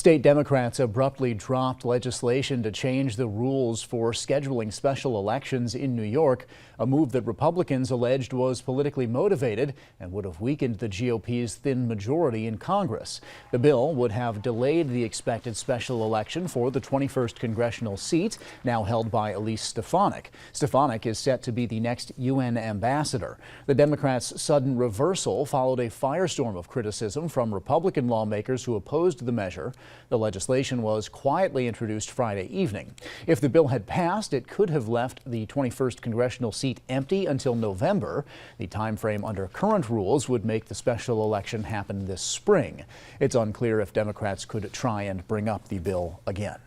State Democrats abruptly dropped legislation to change the rules for scheduling special elections in New York, a move that Republicans alleged was politically motivated and would have weakened the GOP's thin majority in Congress. The bill would have delayed the expected special election for the 21st congressional seat, now held by Elise Stefanik. Stefanik is set to be the next UN ambassador. The Democrats' sudden reversal followed a firestorm of criticism from Republican lawmakers who opposed the measure. The legislation was quietly introduced Friday evening. If the bill had passed, it could have left the 21st congressional seat empty until November. The time frame under current rules would make the special election happen this spring. It's unclear if Democrats could try and bring up the bill again.